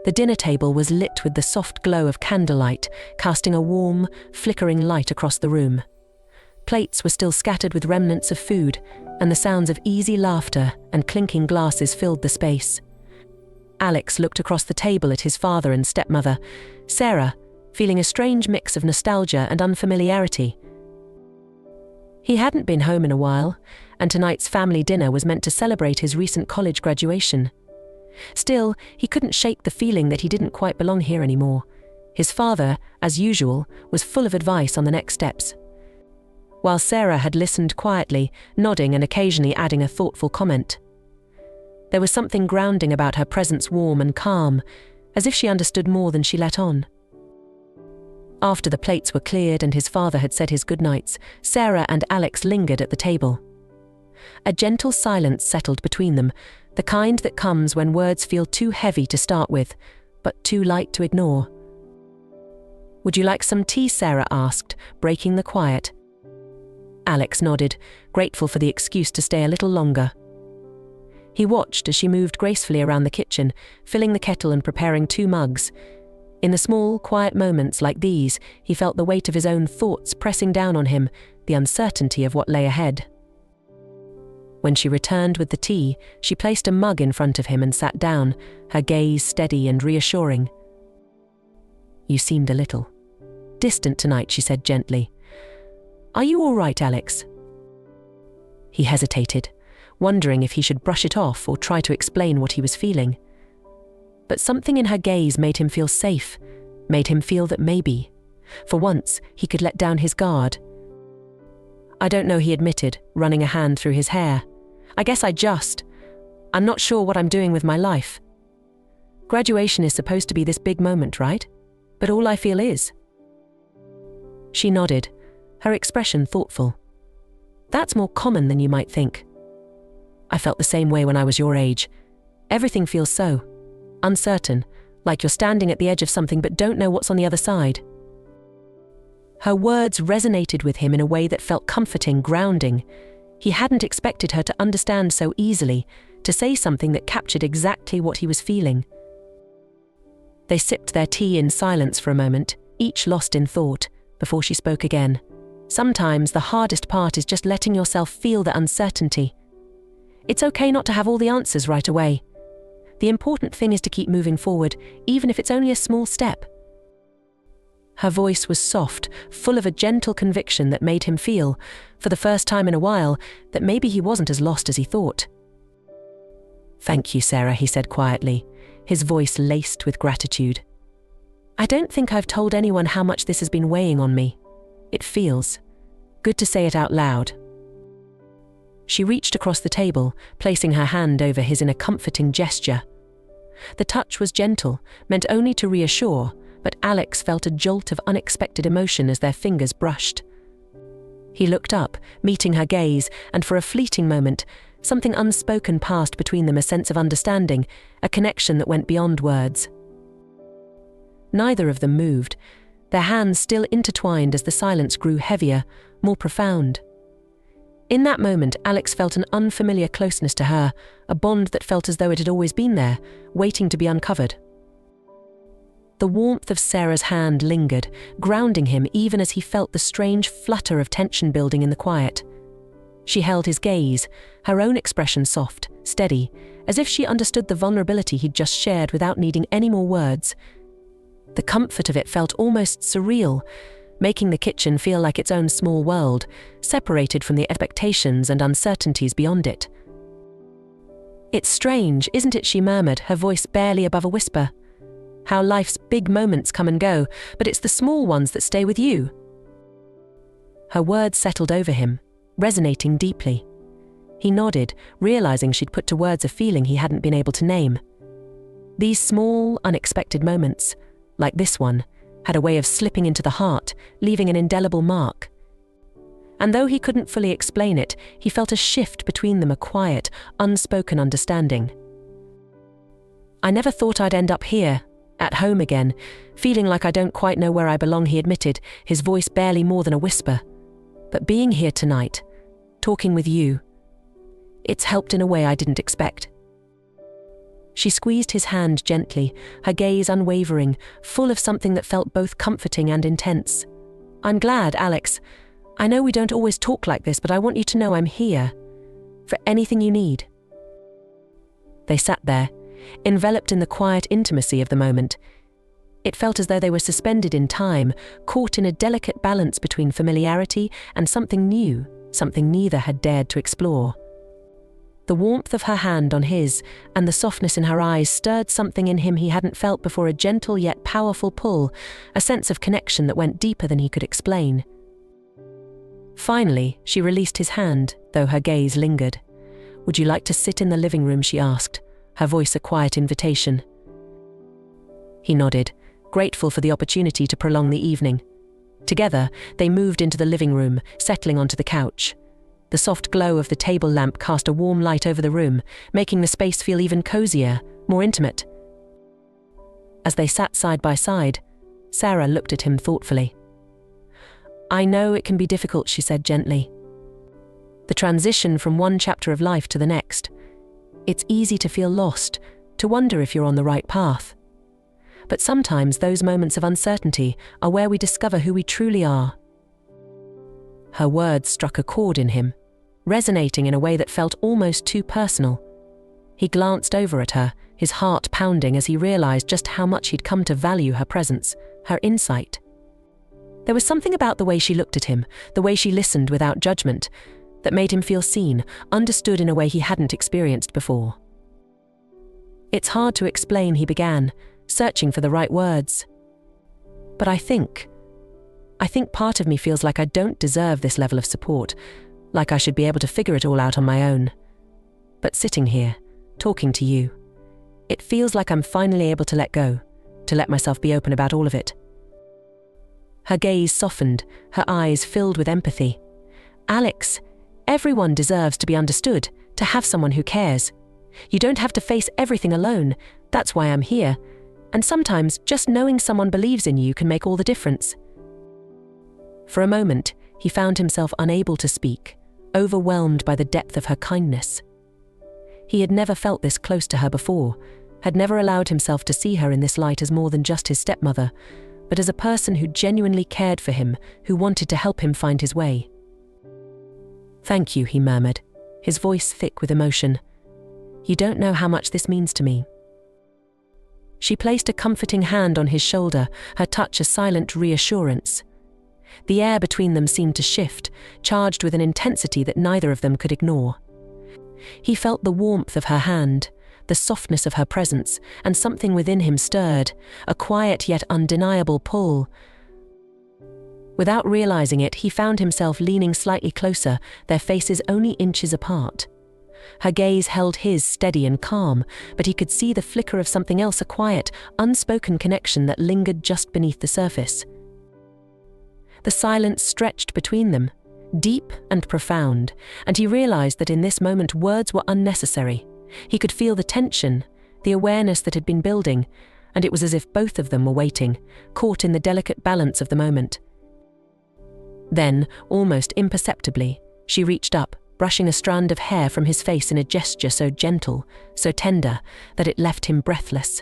The dinner table was lit with the soft glow of candlelight, casting a warm, flickering light across the room. Plates were still scattered with remnants of food, and the sounds of easy laughter and clinking glasses filled the space. Alex looked across the table at his father and stepmother, Sarah, feeling a strange mix of nostalgia and unfamiliarity. He hadn't been home in a while, and tonight's family dinner was meant to celebrate his recent college graduation. Still, he couldn't shake the feeling that he didn't quite belong here anymore. His father, as usual, was full of advice on the next steps, while Sarah had listened quietly, nodding and occasionally adding a thoughtful comment. There was something grounding about her presence, warm and calm, as if she understood more than she let on. After the plates were cleared and his father had said his goodnights, Sarah and Alex lingered at the table. A gentle silence settled between them, the kind that comes when words feel too heavy to start with, but too light to ignore. "Would you like some tea?" Sarah asked, breaking the quiet. Alex nodded, grateful for the excuse to stay a little longer. He watched as she moved gracefully around the kitchen, filling the kettle and preparing 2 mugs. In the small, quiet moments like these, he felt the weight of his own thoughts pressing down on him, the uncertainty of what lay ahead. When she returned with the tea, she placed a mug in front of him and sat down, her gaze steady and reassuring. "You seemed a little distant tonight," she said gently. "Are you all right, Alex?" He hesitated, wondering if he should brush it off or try to explain what he was feeling. But something in her gaze made him feel safe, made him feel that maybe, for once, he could let down his guard. "I don't know," he admitted, running a hand through his hair. "I guess I'm not sure what I'm doing with my life. Graduation is supposed to be this big moment, right? But all I feel is." She nodded, her expression thoughtful. "That's more common than you might think. I felt the same way when I was your age. Everything feels so uncertain, like you're standing at the edge of something but don't know what's on the other side." Her words resonated with him in a way that felt comforting, grounding. He hadn't expected her to understand so easily, to say something that captured exactly what he was feeling. They sipped their tea in silence for a moment, each lost in thought, before she spoke again. "Sometimes the hardest part is just letting yourself feel the uncertainty. It's okay not to have all the answers right away. The important thing is to keep moving forward, even if it's only a small step." Her voice was soft, full of a gentle conviction that made him feel, for the first time in a while, that maybe he wasn't as lost as he thought. "Thank you, Sarah," he said quietly, his voice laced with gratitude. "I don't think I've told anyone how much this has been weighing on me. It feels good to say it out loud." She reached across the table, placing her hand over his in a comforting gesture. The touch was gentle, meant only to reassure, but Alex felt a jolt of unexpected emotion as their fingers brushed. He looked up, meeting her gaze, and for a fleeting moment, something unspoken passed between them, a sense of understanding, a connection that went beyond words. Neither of them moved, their hands still intertwined as the silence grew heavier, more profound. In that moment, Alex felt an unfamiliar closeness to her, a bond that felt as though it had always been there, waiting to be uncovered. The warmth of Sarah's hand lingered, grounding him even as he felt the strange flutter of tension building in the quiet. She held his gaze, her own expression soft, steady, as if she understood the vulnerability he'd just shared without needing any more words. The comfort of it felt almost surreal, making the kitchen feel like its own small world, separated from the expectations and uncertainties beyond it. "It's strange, isn't it?" she murmured, her voice barely above a whisper. "How life's big moments come and go, but it's the small ones that stay with you." Her words settled over him, resonating deeply. He nodded, realizing she'd put to words a feeling he hadn't been able to name. These small, unexpected moments, like this one, had a way of slipping into the heart, leaving an indelible mark. And though he couldn't fully explain it, he felt a shift between them, a quiet, unspoken understanding. "I never thought I'd end up here, at home again, feeling like I don't quite know where I belong," he admitted, his voice barely more than a whisper. "But being here tonight, talking with you, it's helped in a way I didn't expect." She squeezed his hand gently, her gaze unwavering, full of something that felt both comforting and intense. "I'm glad, Alex. I know we don't always talk like this, but I want you to know I'm here. For anything you need." They sat there, enveloped in the quiet intimacy of the moment. It felt as though they were suspended in time, caught in a delicate balance between familiarity and something new, something neither had dared to explore. The warmth of her hand on his and the softness in her eyes stirred something in him he hadn't felt before, a gentle yet powerful pull, a sense of connection that went deeper than he could explain. Finally, she released his hand, though her gaze lingered. "Would you like to sit in the living room?" she asked, her voice a quiet invitation. He nodded, grateful for the opportunity to prolong the evening. Together, they moved into the living room, settling onto the couch. The soft glow of the table lamp cast a warm light over the room, making the space feel even cozier, more intimate. As they sat side by side, Sarah looked at him thoughtfully. "I know it can be difficult," she said gently. "The transition from one chapter of life to the next. It's easy to feel lost, to wonder if you're on the right path. But sometimes those moments of uncertainty are where we discover who we truly are." Her words struck a chord in him, resonating in a way that felt almost too personal. He glanced over at her, his heart pounding as he realized just how much he'd come to value her presence, her insight. There was something about the way she looked at him, the way she listened without judgment, that made him feel seen, understood in a way he hadn't experienced before. "It's hard to explain," he began, searching for the right words. "But I think part of me feels like I don't deserve this level of support, like I should be able to figure it all out on my own. But sitting here, talking to you, it feels like I'm finally able to let go, to let myself be open about all of it." Her gaze softened, her eyes filled with empathy. "Alex, everyone deserves to be understood, to have someone who cares. You don't have to face everything alone. That's why I'm here. And sometimes just knowing someone believes in you can make all the difference." For a moment, he found himself unable to speak, overwhelmed by the depth of her kindness. He had never felt this close to her before, had never allowed himself to see her in this light as more than just his stepmother, but as a person who genuinely cared for him, who wanted to help him find his way. "Thank you," he murmured, his voice thick with emotion. "You don't know how much this means to me." She placed a comforting hand on his shoulder, her touch a silent reassurance. The air between them seemed to shift, charged with an intensity that neither of them could ignore. He felt the warmth of her hand, the softness of her presence, and something within him stirred, a quiet yet undeniable pull. Without realizing it, he found himself leaning slightly closer, their faces only inches apart. Her gaze held his steady and calm, but he could see the flicker of something else, a quiet, unspoken connection that lingered just beneath the surface. The silence stretched between them, deep and profound, and he realized that in this moment words were unnecessary. He could feel the tension, the awareness that had been building, and it was as if both of them were waiting, caught in the delicate balance of the moment. Then, almost imperceptibly, she reached up, brushing a strand of hair from his face in a gesture so gentle, so tender, that it left him breathless.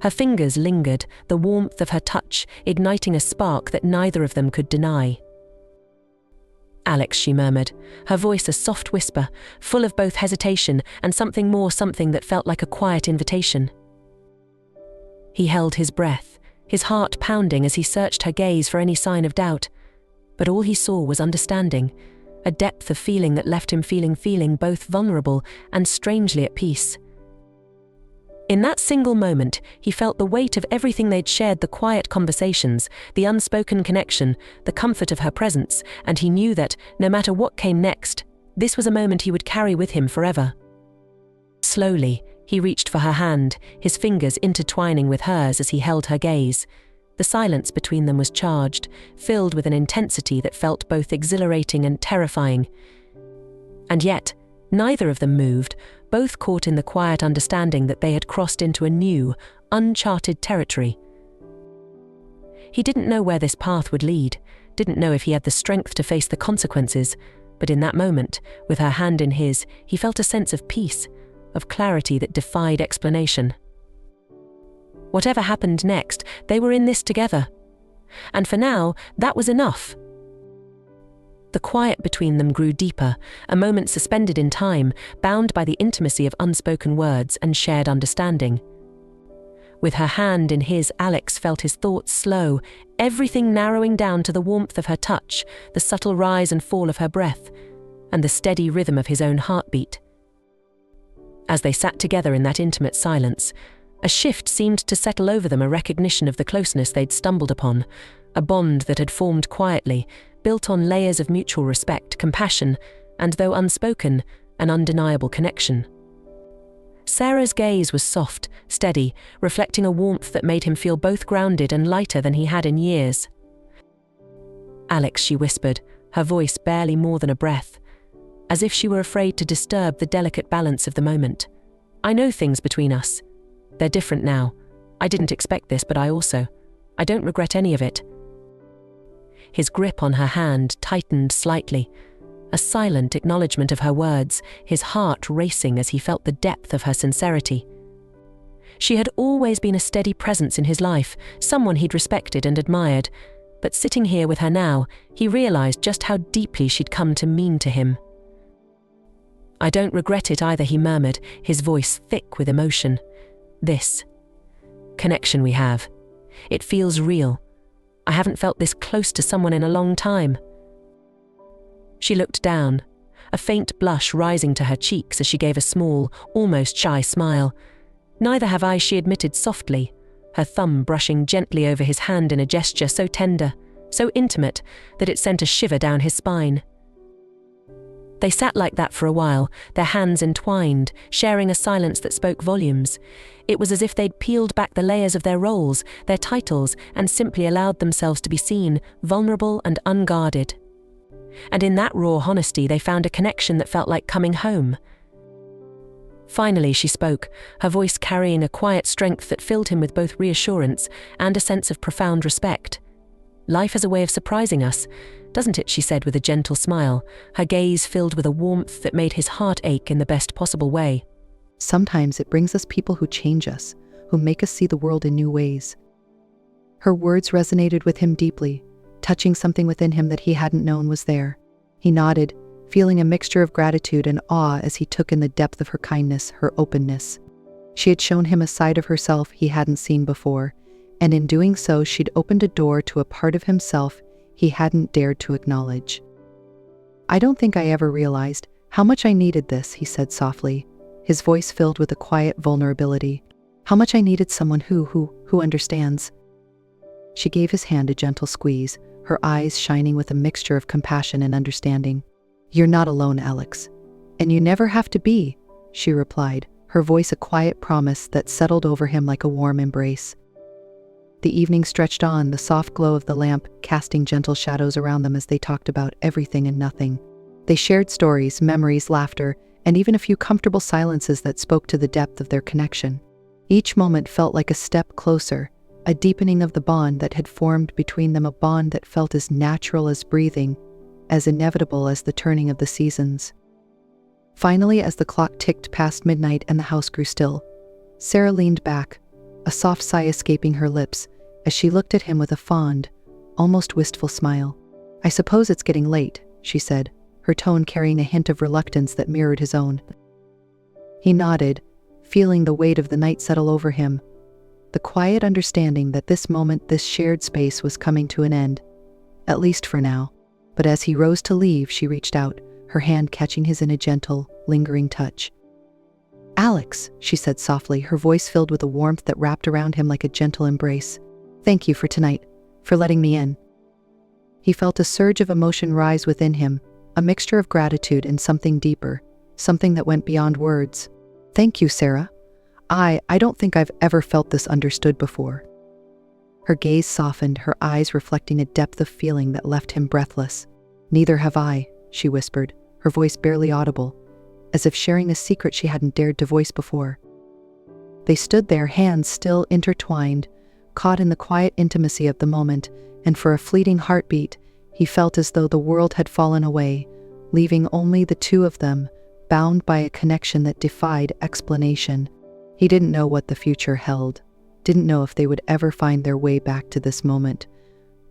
Her fingers lingered, the warmth of her touch igniting a spark that neither of them could deny. "Alex," she murmured, her voice a soft whisper, full of both hesitation and something more, something that felt like a quiet invitation. He held his breath, his heart pounding as he searched her gaze for any sign of doubt, but all he saw was understanding, a depth of feeling that left him feeling both vulnerable and strangely at peace. In that single moment, he felt the weight of everything they'd shared, the quiet conversations, the unspoken connection, the comfort of her presence, and he knew that, no matter what came next, this was a moment he would carry with him forever. Slowly, he reached for her hand, his fingers intertwining with hers as he held her gaze. The silence between them was charged, filled with an intensity that felt both exhilarating and terrifying. And yet, neither of them moved, both caught in the quiet understanding that they had crossed into a new, uncharted territory. He didn't know where this path would lead, didn't know if he had the strength to face the consequences, but in that moment, with her hand in his, he felt a sense of peace, of clarity that defied explanation. Whatever happened next, they were in this together. And for now, that was enough. The quiet between them grew deeper, a moment suspended in time, bound by the intimacy of unspoken words and shared understanding. With her hand in his, Alex felt his thoughts slow, everything narrowing down to the warmth of her touch, the subtle rise and fall of her breath, and the steady rhythm of his own heartbeat. As they sat together in that intimate silence, a shift seemed to settle over them, a recognition of the closeness they'd stumbled upon, a bond that had formed quietly, built on layers of mutual respect, compassion, and, though unspoken, an undeniable connection. Sarah's gaze was soft, steady, reflecting a warmth that made him feel both grounded and lighter than he had in years. "Alex," she whispered, her voice barely more than a breath, as if she were afraid to disturb the delicate balance of the moment. "I know things between us. They're different now. I didn't expect this, but I don't regret any of it." His grip on her hand tightened slightly, a silent acknowledgement of her words, his heart racing as he felt the depth of her sincerity. She had always been a steady presence in his life, someone he'd respected and admired, but sitting here with her now, he realized just how deeply she'd come to mean to him. "I don't regret it either," he murmured, his voice thick with emotion. "This connection we have, it feels real. I haven't felt this close to someone in a long time." She looked down, a faint blush rising to her cheeks as she gave a small, almost shy smile. "Neither have I," she admitted softly, her thumb brushing gently over his hand in a gesture so tender, so intimate, that it sent a shiver down his spine. They sat like that for a while, their hands entwined, sharing a silence that spoke volumes. It was as if they'd peeled back the layers of their roles, their titles, and simply allowed themselves to be seen, vulnerable and unguarded. And in that raw honesty, they found a connection that felt like coming home. Finally, she spoke, her voice carrying a quiet strength that filled him with both reassurance and a sense of profound respect. "Life has a way of surprising us, doesn't it?" she said with a gentle smile, her gaze filled with a warmth that made his heart ache in the best possible way. "Sometimes it brings us people who change us, who make us see the world in new ways." Her words resonated with him deeply, touching something within him that he hadn't known was there. He nodded, feeling a mixture of gratitude and awe as he took in the depth of her kindness, her openness. She had shown him a side of herself he hadn't seen before, and in doing so she'd opened a door to a part of himself he hadn't dared to acknowledge. "I don't think I ever realized how much I needed this," he said softly, his voice filled with a quiet vulnerability. "How much I needed someone who understands." She gave his hand a gentle squeeze, her eyes shining with a mixture of compassion and understanding. "You're not alone, Alex. And you never have to be," she replied, her voice a quiet promise that settled over him like a warm embrace. The evening stretched on, the soft glow of the lamp casting gentle shadows around them as they talked about everything and nothing. They shared stories, memories, laughter, and even a few comfortable silences that spoke to the depth of their connection. Each moment felt like a step closer, a deepening of the bond that had formed between them, a bond that felt as natural as breathing, as inevitable as the turning of the seasons. Finally, as the clock ticked past midnight and the house grew still, Sarah leaned back, a soft sigh escaping her lips, as she looked at him with a fond, almost wistful smile. "I suppose it's getting late," she said, her tone carrying a hint of reluctance that mirrored his own. He nodded, feeling the weight of the night settle over him, the quiet understanding that this moment, this shared space was coming to an end, at least for now. But as he rose to leave, she reached out, her hand catching his in a gentle, lingering touch. "Alex," she said softly, her voice filled with a warmth that wrapped around him like a gentle embrace. "Thank you for tonight, for letting me in." He felt a surge of emotion rise within him, a mixture of gratitude and something deeper, something that went beyond words. "Thank you, Sarah. I don't think I've ever felt this understood before." Her gaze softened, her eyes reflecting a depth of feeling that left him breathless. "Neither have I," she whispered, her voice barely audible, as if sharing a secret she hadn't dared to voice before. They stood there, hands still intertwined, caught in the quiet intimacy of the moment, and for a fleeting heartbeat, he felt as though the world had fallen away, leaving only the two of them, bound by a connection that defied explanation. He didn't know what the future held, didn't know if they would ever find their way back to this moment.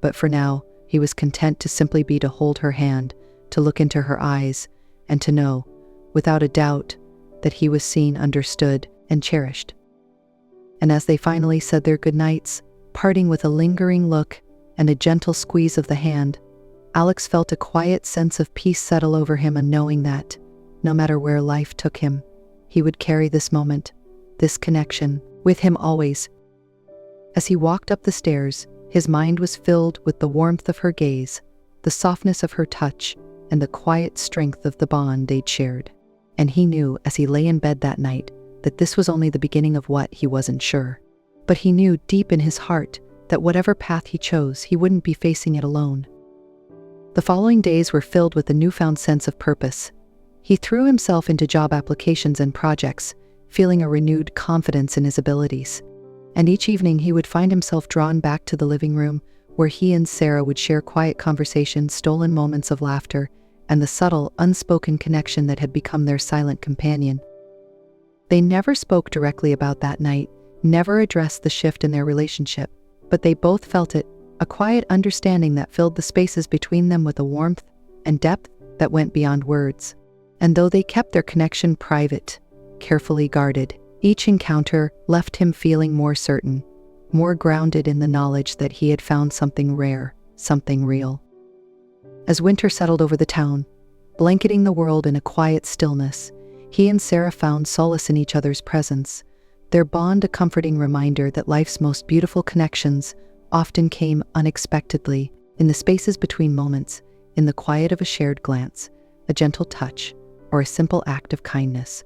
But for now, he was content to simply be to hold her hand, to look into her eyes, and to know, without a doubt, that he was seen, understood, and cherished. And as they finally said their goodnights, parting with a lingering look and a gentle squeeze of the hand, Alex felt a quiet sense of peace settle over him, and knowing that, no matter where life took him, he would carry this moment, this connection, with him always. As he walked up the stairs, his mind was filled with the warmth of her gaze, the softness of her touch, and the quiet strength of the bond they'd shared. And he knew, as he lay in bed that night, that this was only the beginning of what he wasn't sure. But he knew deep in his heart that whatever path he chose, he wouldn't be facing it alone. The following days were filled with a newfound sense of purpose. He threw himself into job applications and projects, feeling a renewed confidence in his abilities. And each evening he would find himself drawn back to the living room, where he and Sarah would share quiet conversations, stolen moments of laughter, and the subtle, unspoken connection that had become their silent companion. They never spoke directly about that night, never addressed the shift in their relationship, but they both felt it, a quiet understanding that filled the spaces between them with a warmth and depth that went beyond words. And though they kept their connection private, carefully guarded, each encounter left him feeling more certain, more grounded in the knowledge that he had found something rare, something real. As winter settled over the town, blanketing the world in a quiet stillness, he and Sarah found solace in each other's presence, their bond a comforting reminder that life's most beautiful connections often came unexpectedly, in the spaces between moments, in the quiet of a shared glance, a gentle touch, or a simple act of kindness.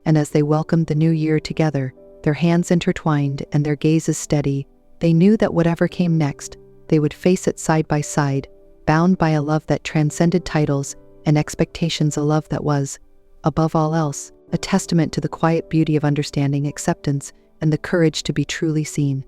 And as they welcomed the new year together, their hands intertwined and their gazes steady, they knew that whatever came next, they would face it side by side, bound by a love that transcended titles and expectations, a love that was, above all else, a testament to the quiet beauty of understanding, acceptance, and the courage to be truly seen.